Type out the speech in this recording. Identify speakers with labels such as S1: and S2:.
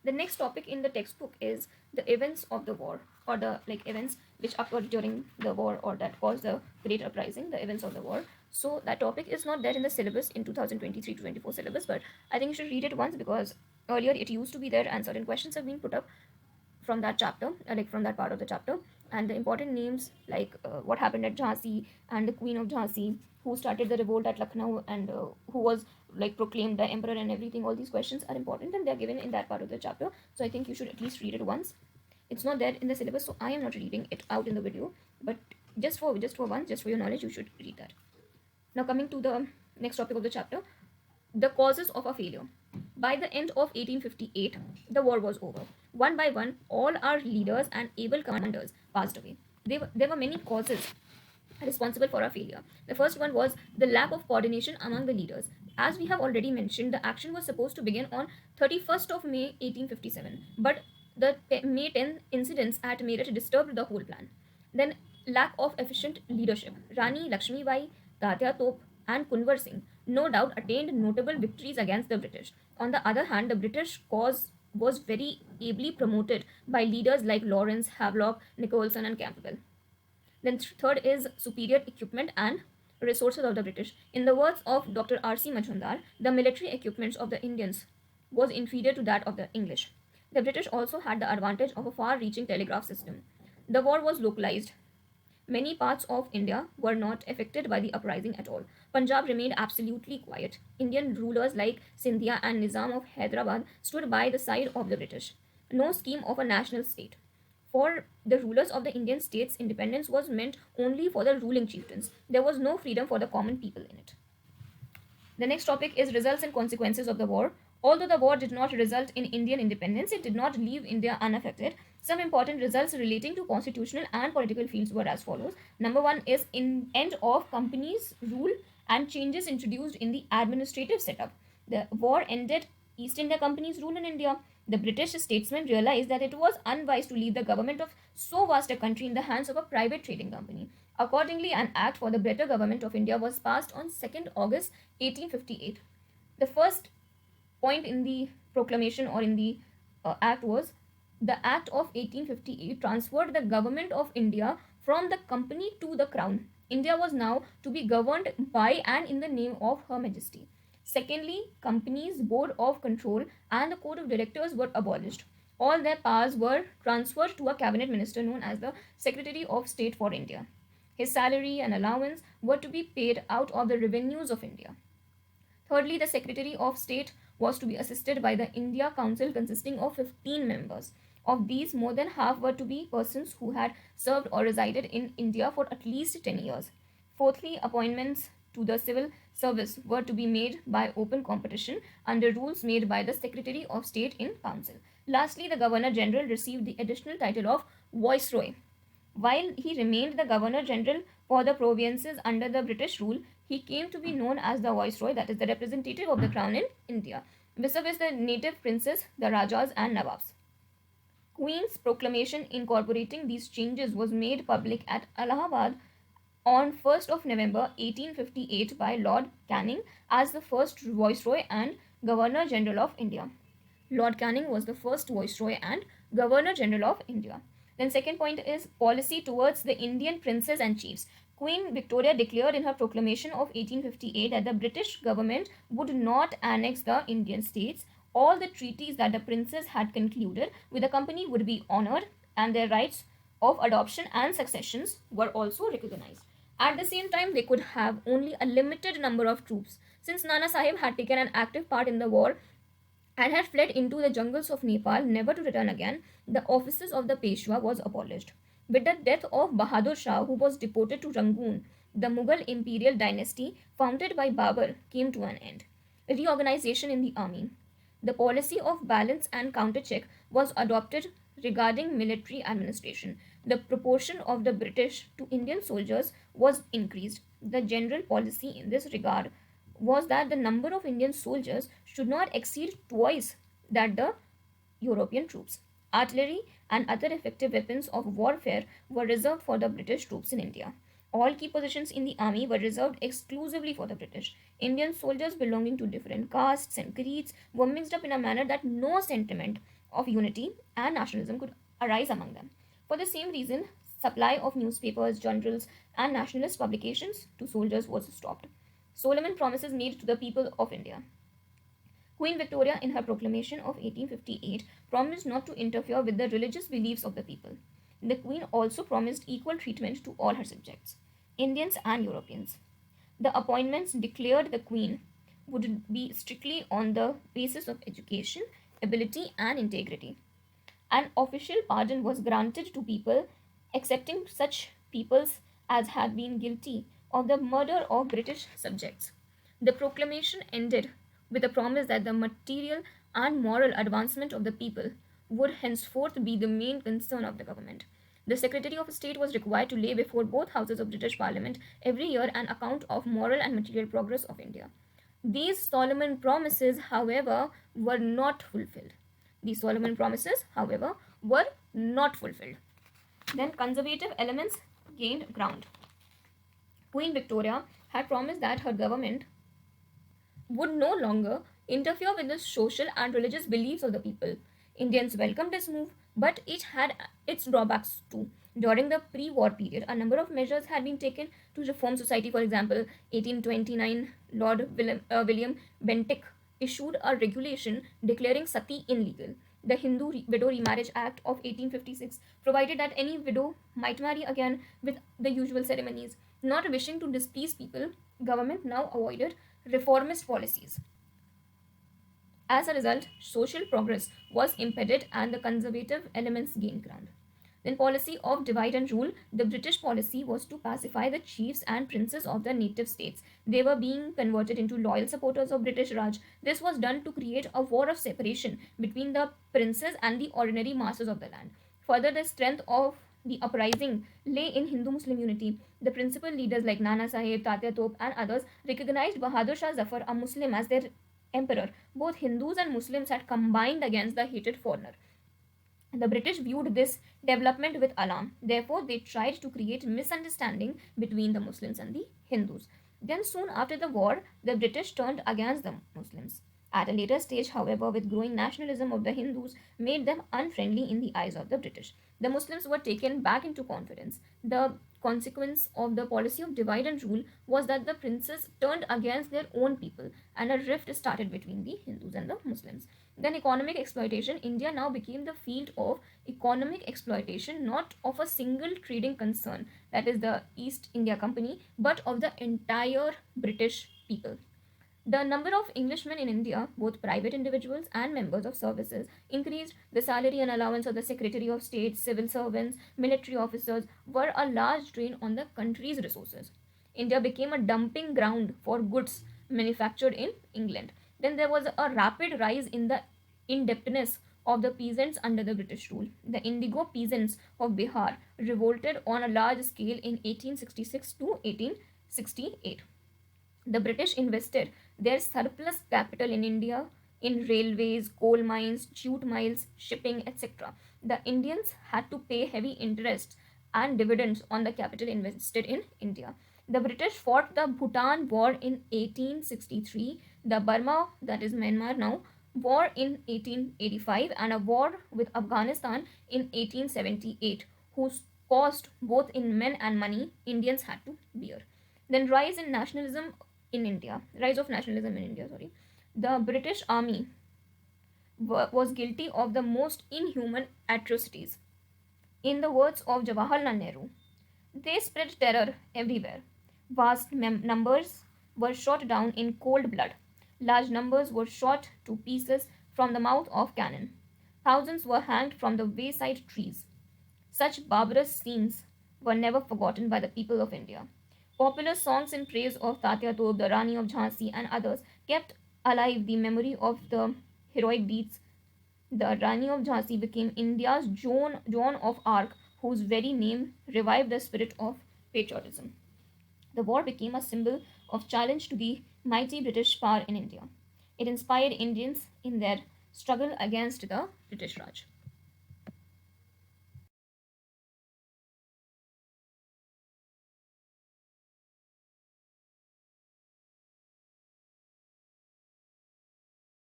S1: The next topic in the textbook is the events of the war, or the events which occurred during the war or that caused the great uprising, the events of the war. So that topic is not there in the syllabus in 2023 to 24 syllabus, but I think you should read it once because earlier it used to be there and certain questions have been put up from that chapter, from that part of the chapter. And the important names what happened at Jhansi and the Queen of Jhansi, who started the revolt at Lucknow, and who was proclaimed the emperor and everything. All these questions are important and they are given in that part of the chapter. So I think you should at least read it once. It's not there in the syllabus, so I am not reading it out in the video. But just for your knowledge, you should read that. Now coming to the next topic of the chapter, the causes of a failure. By the end of 1858, the war was over. One by one, all our leaders and able commanders passed away. There were many causes responsible for our failure. The first one was the lack of coordination among the leaders. As we have already mentioned, the action was supposed to begin on 31st of May 1857, but the May 10th incidents at Meerut disturbed the whole plan. Then, lack of efficient leadership. Rani Lakshmi Bai, Tatya Top, and Kunwar Singh no doubt attained notable victories against the British. On the other hand, the British cause was very ably promoted by leaders like Lawrence, Havelock, Nicholson, and Campbell. Then third is superior equipment and resources of the British. In the words of Dr. R.C. Majumdar, the military equipment of the Indians was inferior to that of the English. The British also had the advantage of a far-reaching telegraph system. The war was localized. Many parts of India were not affected by the uprising at all. Punjab remained absolutely quiet. Indian rulers like Scindia and Nizam of Hyderabad stood by the side of the British. No scheme of a national state. For the rulers of the Indian states, independence was meant only for the ruling chieftains. There was no freedom for the common people in it. The next topic is results and consequences of the war. Although the war did not result in Indian independence, it did not leave India unaffected. Some important results relating to constitutional and political fields were as follows. Number one is in end of companies' rule and changes introduced in the administrative setup. The war ended East India Company's rule in India. The British statesmen realized that it was unwise to leave the government of so vast a country in the hands of a private trading company. Accordingly, an act for the better government of India was passed on 2nd August 1858. The first point in the proclamation or in the act was the Act of 1858 transferred the government of India from the company to the crown. India was now to be governed by and in the name of Her Majesty. Secondly, companies, board of control, and the code of directors were abolished. All their powers were transferred to a cabinet minister known as the Secretary of State for India. His salary and allowance were to be paid out of the revenues of India. Thirdly, the Secretary of State was to be assisted by the India Council consisting of 15 members. Of these, more than half were to be persons who had served or resided in India for at least 10 years. Fourthly, appointments to the civil service were to be made by open competition under rules made by the Secretary of State in Council. Lastly, the Governor General received the additional title of Viceroy. While he remained the Governor General for the provinces under the British rule, he came to be known as the Viceroy, that is, the representative of the Crown in India, vis-a-vis the native princes, the Rajas, and Nawabs. Queen's proclamation incorporating these changes was made public at Allahabad on 1st of November 1858 by Lord Canning as the first Viceroy and Governor General of India. Lord Canning was the first Viceroy and Governor General of India. Then second point is policy towards the Indian princes and chiefs. Queen Victoria declared in her proclamation of 1858 that the British government would not annex the Indian states. All the treaties that the princes had concluded with the company would be honored, and their rights of adoption and successions were also recognized. At the same time, they could have only a limited number of troops. Since Nana Sahib had taken an active part in the war and had fled into the jungles of Nepal, never to return again, the offices of the Peshwa was abolished. With the death of Bahadur Shah, who was deported to Rangoon, the Mughal imperial dynasty founded by Babur came to an end. Reorganization in the army. The policy of balance and countercheck was adopted regarding military administration. The proportion of the British to Indian soldiers was increased. The general policy in this regard was that the number of Indian soldiers should not exceed twice that the European troops. Artillery and other effective weapons of warfare were reserved for the British troops in India. All key positions in the army were reserved exclusively for the British. Indian soldiers belonging to different castes and creeds were mixed up in a manner that no sentiment of unity and nationalism could arise among them. For the same reason, supply of newspapers, journals, and nationalist publications to soldiers was stopped. Solomon promises made to the people of India. Queen Victoria, in her proclamation of 1858, promised not to interfere with the religious beliefs of the people. The Queen also promised equal treatment to all her subjects, Indians and Europeans. The appointments declared the Queen would be strictly on the basis of education, ability, and integrity. An official pardon was granted to people excepting such peoples as had been guilty of the murder of British subjects. The proclamation ended with a promise that the material and moral advancement of the people would henceforth be the main concern of the government. The Secretary of State was required to lay before both houses of British Parliament every year an account of moral and material progress of India. These Solomon promises, however, were not fulfilled. These Solomon promises, however, were not fulfilled. Then conservative elements gained ground. Queen Victoria had promised that her government would no longer interfere with the social and religious beliefs of the people. Indians welcomed this move, but it had its drawbacks too. During the pre war period, a number of measures had been taken to reform society. For example, 1829, Lord William Bentinck issued a regulation declaring sati illegal. The Hindu Widow Remarriage Act of 1856 provided that any widow might marry again with the usual ceremonies. Not wishing to displease people, government now avoided reformist policies. As a result, social progress was impeded and the conservative elements gained ground. Then, policy of divide and rule. The British policy was to pacify the chiefs and princes of the native states. They were being converted into loyal supporters of British Raj. This was done to create a war of separation between the princes and the ordinary masses of the land. Further, the strength of the uprising lay in Hindu Muslim unity. The principal leaders like Nana Sahib, Tatya Top, and others recognized Bahadur Shah Zafar, a Muslim, as their emperor. Both Hindus and Muslims had combined against the hated foreigner. The British viewed this development with alarm. Therefore, they tried to create misunderstanding between the Muslims and the Hindus. Then, soon after the war, the British turned against the Muslims. At a later stage, however, with growing nationalism of the Hindus, made them unfriendly in the eyes of the British. The Muslims were taken back into confidence. The consequence of the policy of divide and rule was that the princes turned against their own people and a rift started between the Hindus and the Muslims. Then, economic exploitation. India now became the field of economic exploitation, not of a single trading concern, that is the East India Company, but of the entire British people. The number of Englishmen in India, both private individuals and members of services, increased. The salary and allowance of the Secretary of State, civil servants, military officers were a large drain on the country's resources. India became a dumping ground for goods manufactured in England. Then there was a rapid rise in the indebtedness of the peasants under the British rule. The indigo peasants of Bihar revolted on a large scale in 1866 to 1868. The British invested their surplus capital in India in railways, coal mines, jute mills, shipping, etc. The Indians had to pay heavy interest and dividends on the capital invested in India. The British fought the Bhutan War in 1863, the Burma, that is Myanmar now, war in 1885, and a war with Afghanistan in 1878, whose cost, both in men and money, Indians had to bear. Then rise of nationalism in India, sorry. The British army was guilty of the most inhuman atrocities. In the words of Jawaharlal Nehru, they spread terror everywhere. Vast numbers were shot down in cold blood. Large numbers were shot to pieces from the mouth of cannon. Thousands were hanged from the wayside trees. Such barbarous scenes were never forgotten by the people of India. Popular songs in praise of Tatya Tope, the Rani of Jhansi, and others kept alive the memory of the heroic deeds. The Rani of Jhansi became India's Joan of Arc, whose very name revived the spirit of patriotism. The war became a symbol of challenge to the mighty British power in India. It inspired Indians in their struggle against the British Raj.